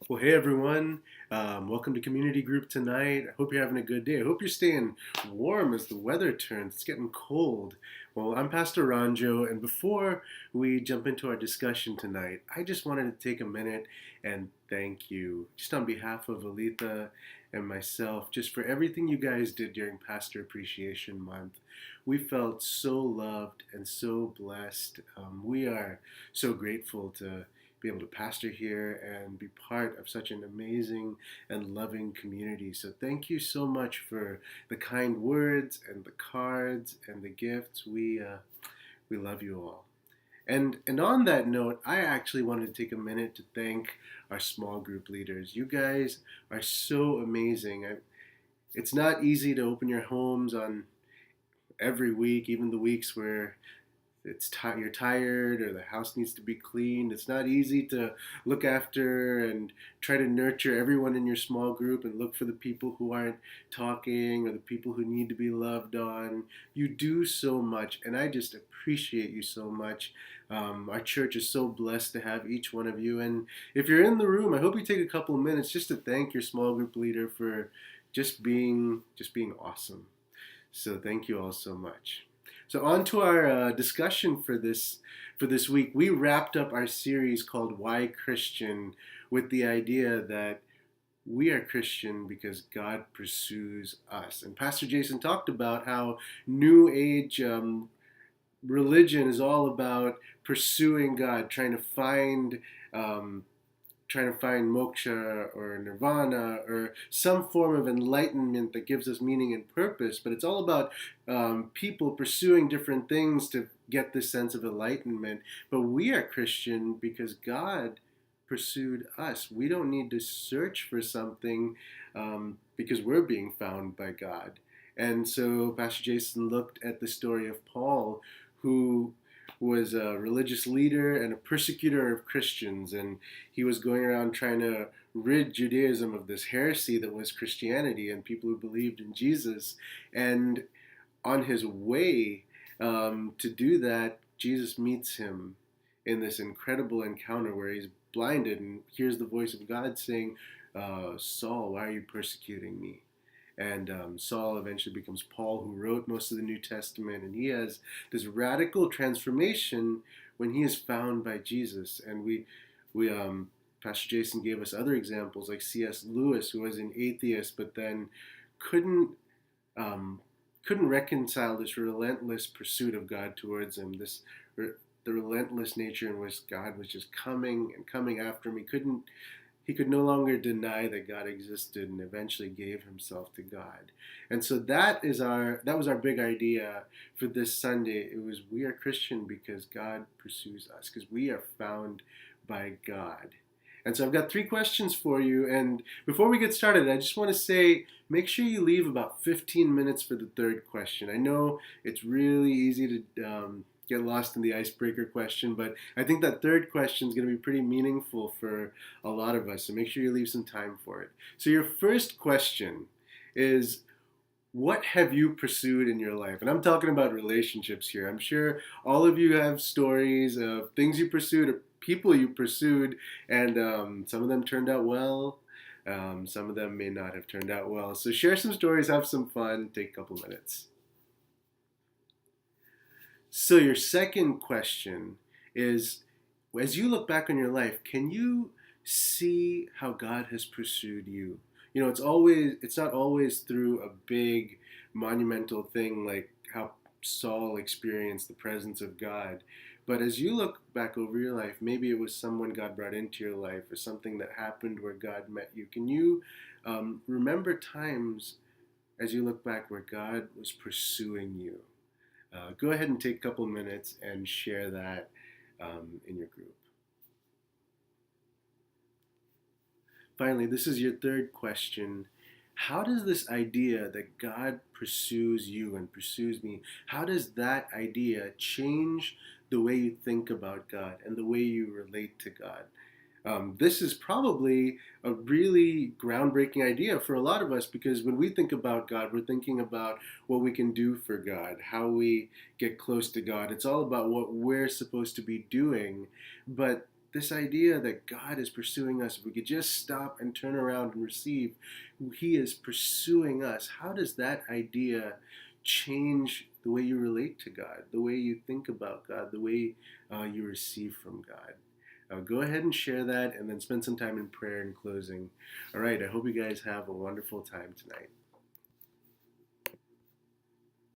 Well, hey everyone. Welcome to Community Group tonight. I hope you're having a good day. I hope you're staying warm as the weather turns. It's getting cold. Well, I'm Pastor Ranjo, and before we jump into our discussion tonight, I just wanted to take a minute and thank you, just on behalf of Alita and myself, just for everything you guys did during Pastor Appreciation Month. We felt so loved and so blessed. We are so grateful to be able to pastor here and be part of such an amazing and loving community. So thank you so much for the kind words and the cards and the gifts. We love you all. And on that note, I actually wanted to take a minute to thank our small group leaders. You guys are so amazing. It's not easy to open your homes on every week, even the weeks where you're tired or the house needs to be cleaned. It's not easy to look after and try to nurture everyone in your small group and look for the people who aren't talking or the people who need to be loved on. You do so much, and I just appreciate you so much. Our church is so blessed to have each one of you, and if you're in the room, I hope you take a couple of minutes just to thank your small group leader for just being awesome. So thank you all so much. So on to our discussion for this week. We wrapped up our series called "Why Christian" with the idea that we are Christian because God pursues us. And Pastor Jason talked about how New Age religion is all about pursuing God, um, trying to find moksha or nirvana or some form of enlightenment that gives us meaning and purpose. But it's all about people pursuing different things to get this sense of enlightenment. But we are Christian because God pursued us. We don't need to search for something because we're being found by God. And so Pastor Jason looked at the story of Paul, who was a religious leader and a persecutor of Christians, and he was going around trying to rid Judaism of this heresy that was Christianity and people who believed in Jesus. And on his way to do that, Jesus meets him in this incredible encounter where he's blinded and hears the voice of God saying, Saul, why are you persecuting me? And Saul eventually becomes Paul, who wrote most of the New Testament, and he has this radical transformation when he is found by Jesus. And we Pastor Jason gave us other examples like C.S. Lewis, who was an atheist, but then couldn't um, couldn't reconcile this relentless pursuit of God towards him. The relentless nature in which God was just coming and coming after him. He could no longer deny that God existed and eventually gave himself to God. And so that was our big idea for this Sunday. It was we are Christian because God pursues us, because we are found by God. And so I've got three questions for you. And before we get started, I just want to say make sure you leave about 15 minutes for the third question. I know it's really easy to get lost in the icebreaker question, but I think that third question is going to be pretty meaningful for a lot of us. So make sure you leave some time for it. So your first question is, what have you pursued in your life? And I'm talking about relationships here. I'm sure all of you have stories of things you pursued or people you pursued, and some of them turned out well. Some of them may not have turned out well. So share some stories, have some fun, take a couple minutes. So your second question is, as you look back on your life, can you see how God has pursued you? It's not always through a big monumental thing like how Saul experienced the presence of God. But as you look back over your life, maybe it was someone God brought into your life or something that happened where God met you. Can you remember times as you look back where God was pursuing you? Go ahead and take a couple minutes and share that in your group. Finally, this is your third question. How does this idea that God pursues you and pursues me, how does that idea change the way you think about God and the way you relate to God? This is probably a really groundbreaking idea for a lot of us because when we think about God, we're thinking about what we can do for God, how we get close to God. It's all about what we're supposed to be doing. But This idea that God is pursuing us, if we could just stop and turn around and receive, He is pursuing us. How does that idea change the way you relate to God, the way you think about God, the way you receive from God? Go ahead and share that and then spend some time in prayer in closing. All right, I hope you guys have a wonderful time tonight.